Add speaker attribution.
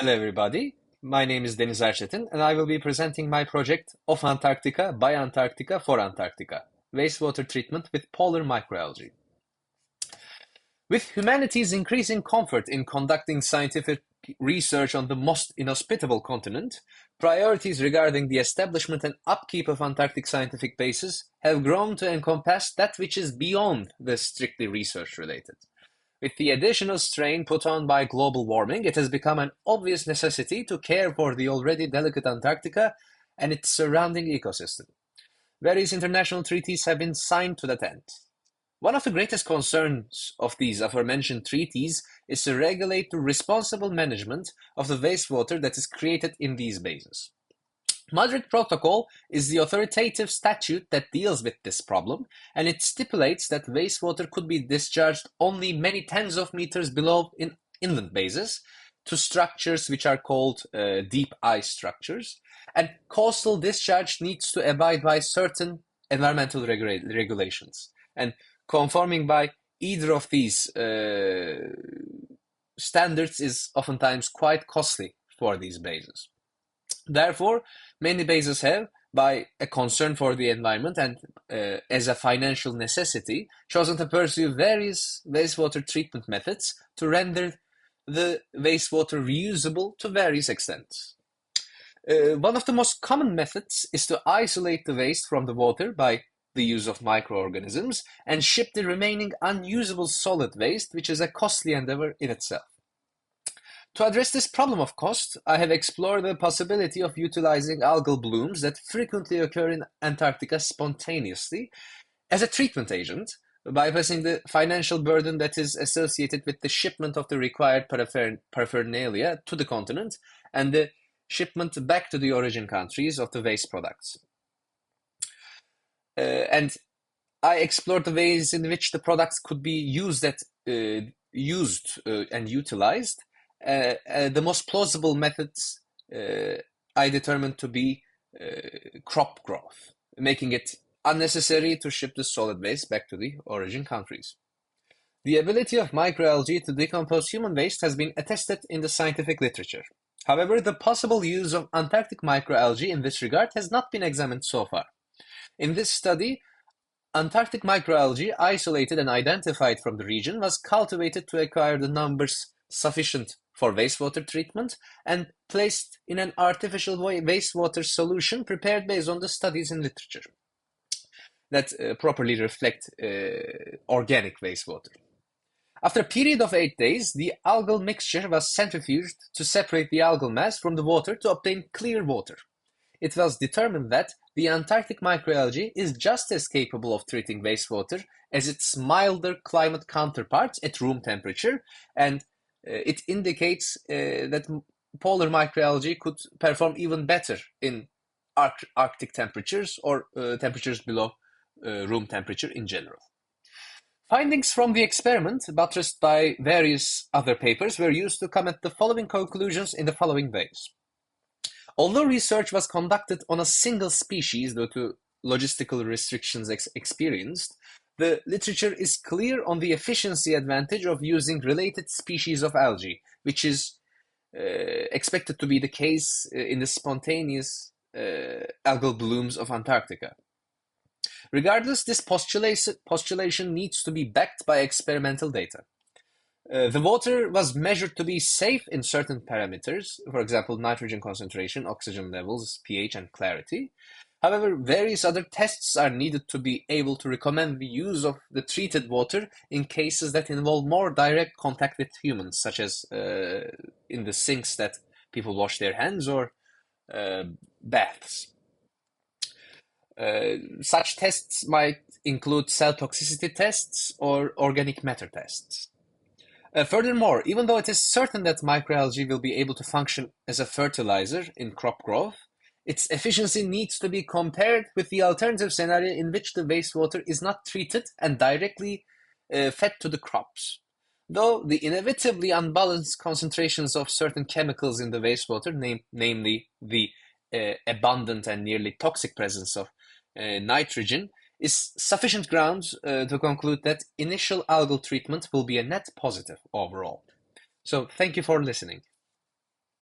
Speaker 1: Hello, everybody. My name is Deniz Erçetin, and I will be presenting my project of Antarctica by Antarctica for Antarctica, wastewater treatment with polar microalgae. With humanity's increasing comfort in conducting scientific research on the most inhospitable continent, priorities regarding the establishment and upkeep of Antarctic scientific bases have grown to encompass that which is beyond the strictly research-related. With the additional strain put on by global warming, it has become an obvious necessity to care for the already delicate Antarctica and its surrounding ecosystem. Various international treaties have been signed to that end. One of the greatest concerns of these aforementioned treaties is to regulate the responsible management of the wastewater that is created in these basins. Madrid Protocol is the authoritative statute that deals with this problem, and it stipulates that wastewater could be discharged only many tens of meters below in inland bases to structures which are called deep ice structures, and coastal discharge needs to abide by certain environmental regulations. And conforming by either of these standards is oftentimes quite costly for these bases. Therefore, many bases have, by a concern for the environment and as a financial necessity, chosen to pursue various wastewater treatment methods to render the wastewater reusable to various extents. One of the most common methods is to isolate the waste from the water by the use of microorganisms and ship the remaining unusable solid waste, which is a costly endeavor in itself. To address this problem of cost, I have explored the possibility of utilizing algal blooms that frequently occur in Antarctica spontaneously as a treatment agent, bypassing the financial burden that is associated with the shipment of the required paraphernalia to the continent and the shipment back to the origin countries of the waste products. And I explored the ways in which the products could be used and utilized. The most plausible methods I determined to be crop growth, making it unnecessary to ship the solid waste back to the origin countries. The ability of microalgae to decompose human waste has been attested in the scientific literature. However, the possible use of Antarctic microalgae in this regard has not been examined so far. In this study, Antarctic microalgae, isolated and identified from the region, was cultivated to acquire the numbers sufficient for wastewater treatment and placed in an artificial wastewater solution prepared based on the studies in literature that properly reflect organic wastewater. After a period of 8 days, the algal mixture was centrifuged to separate the algal mass from the water to obtain clear water. It was determined that the Antarctic microalgae is just as capable of treating wastewater as its milder climate counterparts at room temperature, and it indicates that polar microalgae could perform even better in Arctic temperatures or temperatures below room temperature in general. Findings from the experiment, buttressed by various other papers, were used to come at the following conclusions in the following ways. Although research was conducted on a single species due to logistical restrictions experienced, the literature is clear on the efficiency advantage of using related species of algae, which is expected to be the case in the spontaneous algal blooms of Antarctica. Regardless, this postulation needs to be backed by experimental data. The water was measured to be safe in certain parameters, for example, nitrogen concentration, oxygen levels, pH, and clarity. However, various other tests are needed to be able to recommend the use of the treated water in cases that involve more direct contact with humans, such as in the sinks that people wash their hands or baths. Such tests might include cell toxicity tests or organic matter tests. Furthermore, even though it is certain that microalgae will be able to function as a fertilizer in crop growth, its efficiency needs to be compared with the alternative scenario in which the wastewater is not treated and directly fed to the crops. Though the inevitably unbalanced concentrations of certain chemicals in the wastewater, namely the abundant and nearly toxic presence of nitrogen, is sufficient grounds to conclude that initial algal treatment will be a net positive overall. So thank you for listening.